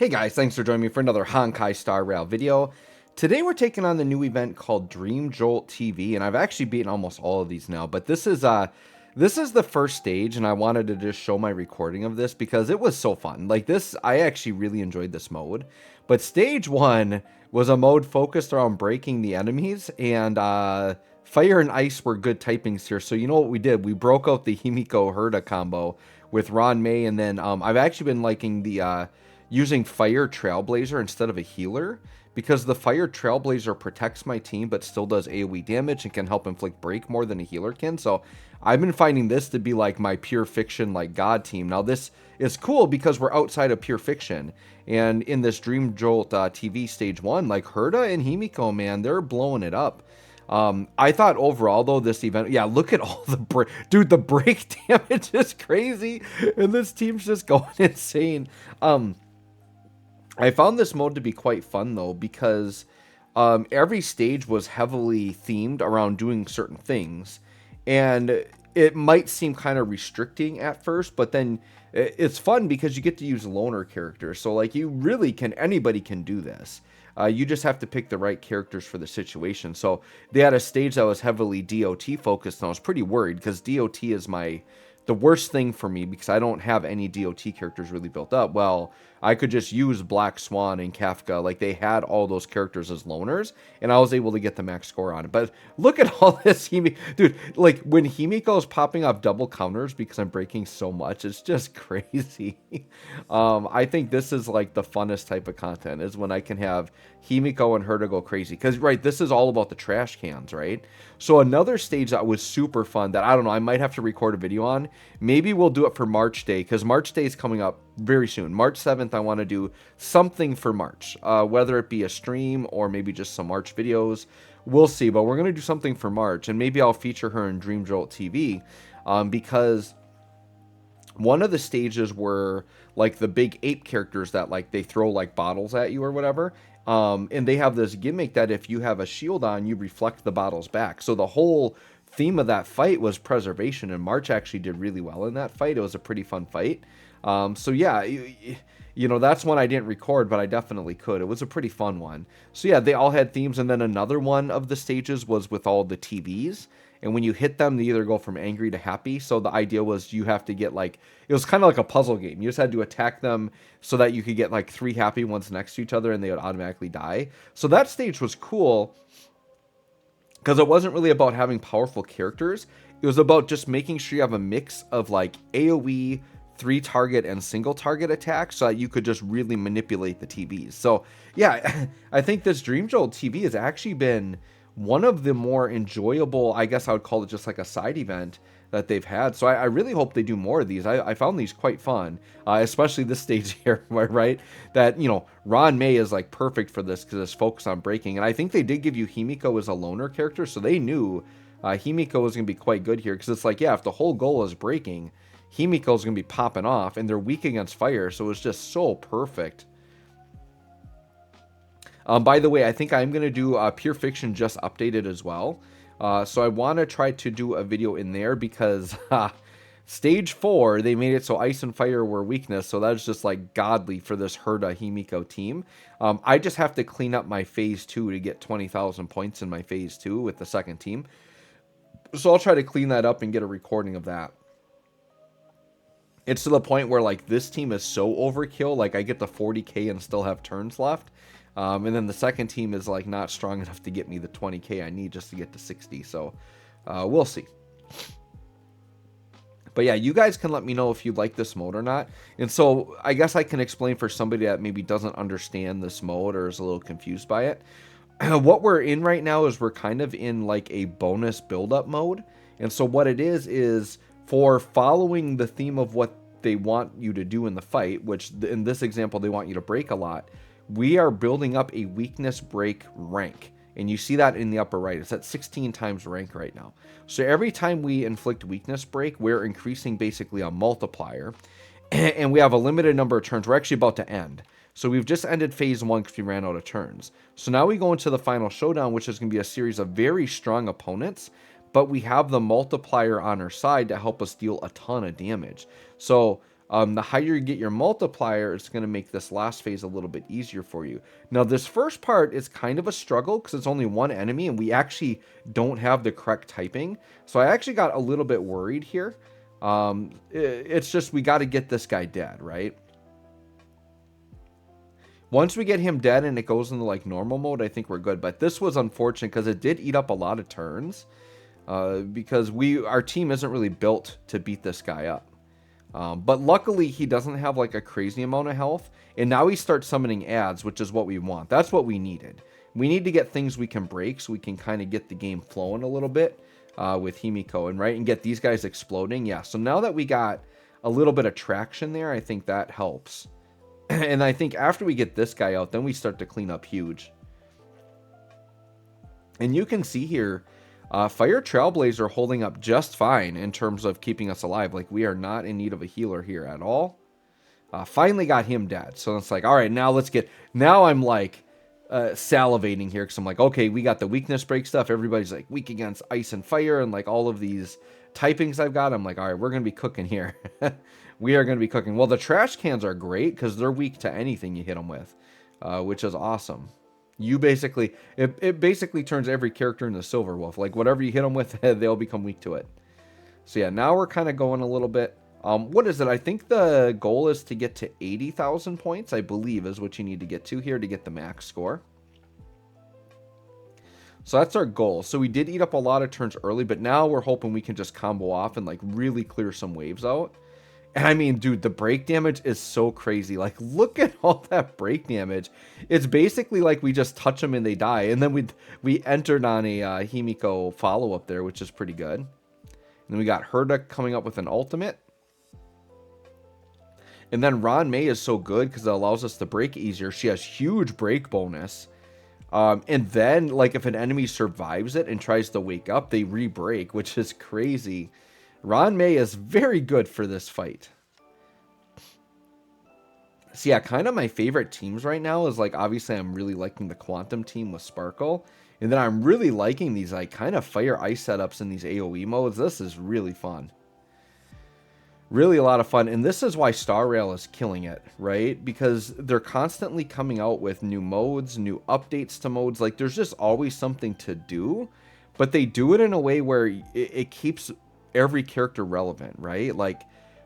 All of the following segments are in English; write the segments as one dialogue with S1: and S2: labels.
S1: Hey guys, thanks for joining me for another Honkai Star Rail video. Today we're taking on the new event called Dreamjolt TV, and I've actually beaten almost all of these now, but this is the first stage, and I wanted to just show my recording of this because it was so fun. Like this, I actually really enjoyed this mode. But stage one was a mode focused around breaking the enemies, and fire and ice were good typings here. So you know what we did? We broke out the Himeko Herta combo with Ron May, and then I've actually been liking the using Fire Trailblazer instead of a healer, because the Fire Trailblazer protects my team but still does AoE damage and can help inflict break more than a healer can. So I've been finding this to be like my pure fiction like god team. Now this is cool because we're outside of pure fiction, and in this Dreamjolt TV stage 1, like Herta and Himeko, man, they're blowing it up. I thought overall though this event, yeah, look at all the break, dude, the break damage is crazy and this team's just going insane. I found this mode to be quite fun though, because every stage was heavily themed around doing certain things, and it might seem kind of restricting at first, but then it's fun because you get to use loner characters. So like you really can, anybody can do this. You just have to pick the right characters for the situation. So they had a stage that was heavily DOT focused, and I was pretty worried because DOT is the worst thing for me because I don't have any DOT characters really built up. Well, I could just use Black Swan and Kafka. Like they had all those characters as loners, and I was able to get the max score on it. But look at all this dude, like when Himeko is popping off double counters because I'm breaking so much, it's just crazy. I think this is like the funnest type of content, is when I can have Himeko and Herta go crazy. Because right, this is all about the trash cans, right? So another stage that was super fun that I don't know, I might have to record a video on. Maybe we'll do it for March Day, because March Day is coming up very soon. March 7th, I want to do something for March, whether it be a stream or maybe just some March videos. We'll see, but we're going to do something for March, and maybe I'll feature her in Dreamjolt TV, because one of the stages were like the big ape characters that like they throw like bottles at you or whatever. And they have this gimmick that if you have a shield on, you reflect the bottles back. So the whole theme of that fight was preservation, and March actually did really well in that fight. It was a pretty fun fight. So yeah, you know, that's one I didn't record, but I definitely could. It was a pretty fun one. So yeah, they all had themes, and then another one of the stages was with all the TVs. And when you hit them, they either go from angry to happy. So the idea was you have to get like, it was kind of like a puzzle game. You just had to attack them so that you could get like 3 happy ones next to each other and they would automatically die. So that stage was cool because it wasn't really about having powerful characters. It was about just making sure you have a mix of like AoE, 3 target and single target attacks so that you could just really manipulate the TVs. So yeah, I think this Dreamjolt TV has actually been one of the more enjoyable, I guess I would call it just like a side event that they've had. So I really hope they do more of these. I found these quite fun, especially this stage here, right? That, you know, Ron May is like perfect for this because it's focused on breaking. And I think they did give you Himeko as a loner character, so they knew Himeko was going to be quite good here, because it's like, yeah, if the whole goal is breaking, Himeko is going to be popping off, and they're weak against fire, so it's just so perfect. By the way, I think I'm going to do Pure Fiction just updated as well. So I want to try to do a video in there because stage 4, they made it so ice and fire were weakness. So that's just like godly for this Herta Himeko team. I just have to clean up my phase 2 to get 20,000 points in my phase 2 with the second team. So I'll try to clean that up and get a recording of that. It's to the point where like this team is so overkill, like I get the 40k and still have turns left. And then the second team is like not strong enough to get me the 20k I need just to get to 60. So we'll see. But yeah, you guys can let me know if you like this mode or not. And so I guess I can explain for somebody that maybe doesn't understand this mode or is a little confused by it. What we're in right now is we're kind of in like a bonus build-up mode. And so what it is for following the theme of what they want you to do in the fight, which in this example, they want you to break a lot. We are building up a weakness break rank, and you see that in the upper right. It's at 16 times rank right now. So every time we inflict weakness break, we're increasing basically a multiplier, and we have a limited number of turns. We're actually about to end. So we've just ended phase 1 because we ran out of turns. So now we go into the final showdown, which is going to be a series of very strong opponents, but we have the multiplier on our side to help us deal a ton of damage. So The higher you get your multiplier, it's going to make this last phase a little bit easier for you. Now, this first part is kind of a struggle because it's only one enemy, and we actually don't have the correct typing. So I actually got a little bit worried here. It's just we got to get this guy dead, right? Once we get him dead and it goes into like normal mode, I think we're good. But this was unfortunate because it did eat up a lot of turns. Because our team isn't really built to beat this guy up. But luckily, he doesn't have like a crazy amount of health. And now he starts summoning ads, which is what we want. That's what we needed. We need to get things we can break so we can kind of get the game flowing a little bit with Himeko and get these guys exploding. Yeah, so now that we got a little bit of traction there, I think that helps. And I think after we get this guy out, then we start to clean up huge. And you can see here, Fire Trailblazer holding up just fine in terms of keeping us alive. Like, we are not in need of a healer here at all. Finally got him dead. So it's like, all right, now I'm like salivating here because I'm like, okay, we got the weakness break stuff. Everybody's like weak against ice and fire and like all of these typings I've got. I'm like, all right, we're going to be cooking here. We are going to be cooking. Well, the trash cans are great because they're weak to anything you hit them with, which is awesome. You basically, it basically turns every character into Silver Wolf. Like, whatever you hit them with, they'll become weak to it. So yeah, now we're kind of going a little bit. What is it? I think the goal is to get to 80,000 points, I believe, is what you need to get to here to get the max score. So that's our goal. So we did eat up a lot of turns early, but now we're hoping we can just combo off and like really clear some waves out. And I mean, dude, the break damage is so crazy. Like, look at all that break damage. It's basically like we just touch them and they die. And then we entered on a Himeko follow-up there, which is pretty good. And then we got Herta coming up with an ultimate. And then Ron May is so good because it allows us to break easier. She has huge break bonus. And then, like, if an enemy survives it and tries to wake up, they re-break, which is crazy. Ron May is very good for this fight. So yeah, kind of my favorite teams right now is like, obviously I'm really liking the Quantum team with Sparkle. And then I'm really liking these like kind of fire ice setups in these AoE modes. This is really fun. Really a lot of fun. And this is why Star Rail is killing it, right? Because they're constantly coming out with new modes, new updates to modes. Like, there's just always something to do. But they do it in a way where it keeps every character relevant, right? Like,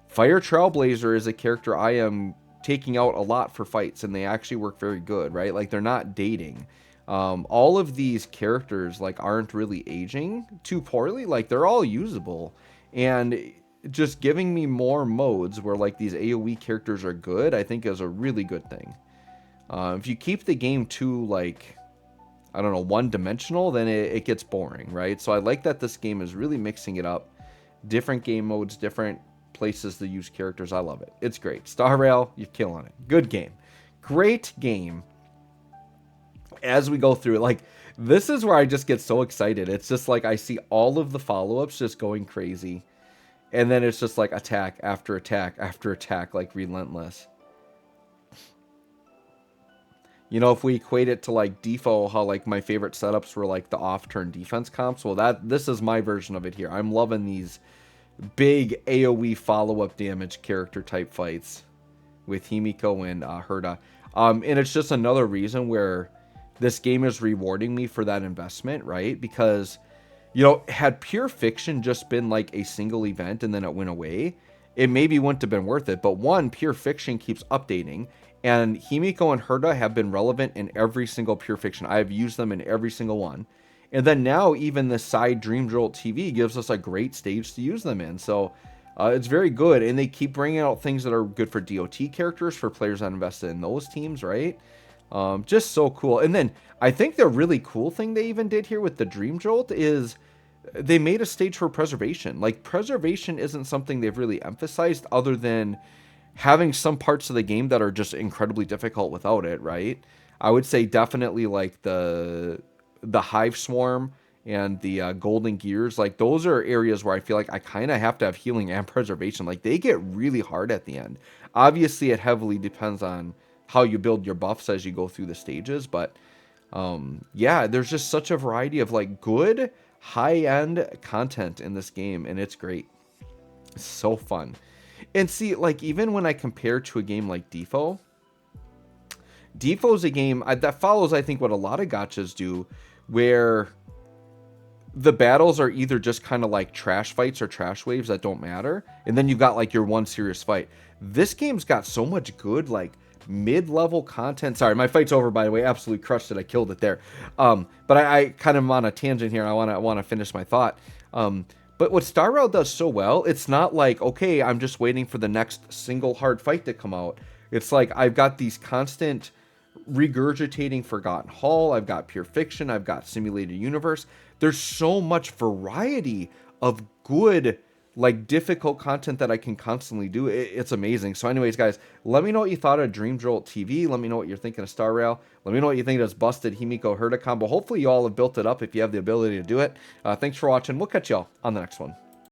S1: Fire Trailblazer is a character I am taking out a lot for fights, and they actually work very good, right? Like, they're not dating. All of these characters, like, aren't really aging too poorly. Like, they're all usable. And just giving me more modes where, like, these AoE characters are good, I think is a really good thing. If you keep the game too, like, I don't know, one-dimensional, then it gets boring, right? So I like that this game is really mixing it up. Different game modes, different places to use characters. I love it. It's great. Star Rail, you're killing it. Good game. Great game. As we go through it, like, this is where I just get so excited. It's just like I see all of the follow-ups just going crazy. And then it's just like attack after attack after attack, like relentless. You know, if we equate it to like Defo, how like my favorite setups were like the off-turn defense comps. Well, this is my version of it here. I'm loving these big AoE follow-up damage character type fights with Himeko and Herta. And it's just another reason where this game is rewarding me for that investment, right? Because, you know, had Pure Fiction just been like a single event and then it went away, it maybe wouldn't have been worth it. But one, Pure Fiction keeps updating, and Himeko and Herta have been relevant in every single Pure Fiction. I have used them in every single one. And then now even the side Dreamjolt TV gives us a great stage to use them in. So it's very good. And they keep bringing out things that are good for DOT characters, for players that invested in those teams, right? Just so cool. And then I think the really cool thing they even did here with the Dreamjolt is they made a stage for preservation. Like, preservation isn't something they've really emphasized other than having some parts of the game that are just incredibly difficult without it, right? I would say definitely like the Hive Swarm and the Golden Gears. Like, those are areas where I feel like I kind of have to have healing and preservation. Like, they get really hard at the end. Obviously, it heavily depends on how you build your buffs as you go through the stages. But yeah, there's just such a variety of like good high-end content in this game, and it's great. It's so fun. And see, like, even when I compare to a game like Defoe's a game that follows, I think, what a lot of gachas do, where the battles are either just kind of like trash fights or trash waves that don't matter, and then you've got like your one serious fight. This game's got so much good like mid-level content. Sorry, my fight's over, by the way. Absolutely crushed it. I killed it there. But I kind of am on a tangent here, and I want to finish my thought. But what Star Rail does so well, it's not like, okay, I'm just waiting for the next single hard fight to come out. It's like I've got these constant regurgitating Forgotten Hall, I've got Pure Fiction, I've got Simulated Universe. There's so much variety of good, like, difficult content that I can constantly do. It's amazing. So anyways, guys, let me know what you thought of Dreamjolt TV. Let me know what you're thinking of Star Rail. Let me know what you think of this busted Himeko Herta combo. Hopefully you all have built it up if you have the ability to do it. Thanks for watching. We'll catch y'all on the next one.